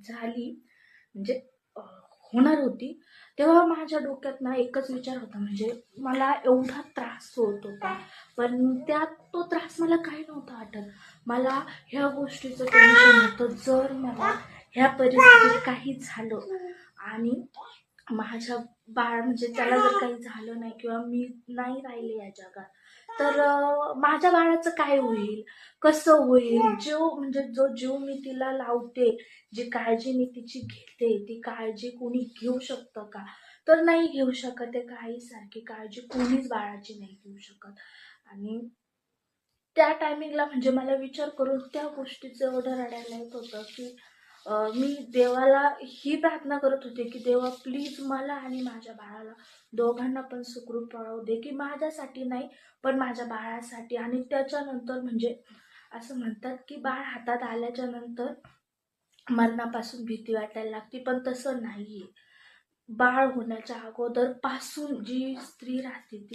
झाली म्हणजे होणार होती, तेव्हा माझ्या डोक्यात ना एकच विचार होता, म्हणजे मला एवढा त्रास होत होता, पण त्यात तो त्रास मला काही नव्हता वाटत. मला ह्या गोष्टीचं टेन्शन होतं, जर मला ह्या परिस्थितीत काही झालं आणि माझ्या बाळ म्हणजे त्याला जर काही झालं नाही किंवा मी नाही राहिले या जगात, तर माझ्या बाळाचं काय होईल, कसं होईल, म्हणजे जो जीव मी तिला लावते, जी काळजी मी तिची घेते, ती काळजी कोणी घेऊ शकतं का? तर नाही घेऊ शकत आहे. काही सारखी काळजी कोणीच बाळाची नाही घेऊ शकत. आणि त्या टायमिंगला म्हणजे मला विचार करून त्या गोष्टीचं एवढं रडायला येत होतं की मी देवाला ही प्रार्थना करत होते की देवा प्लीज मला आणि माझ्या बाळाला दोघांना पण सुखरूप राहू दे, की माझ्यासाठी नाही पण माझ्या बाळासाठी. आणि त्याच्यानंतर म्हणजे असं म्हणतात की बाळ हातात आल्याच्या नंतर मरणापासून भीती वाटायला लागते, पण तसं नाहीये. बाळ होण्याच्या अगोदर पासून जी स्त्री राहते ती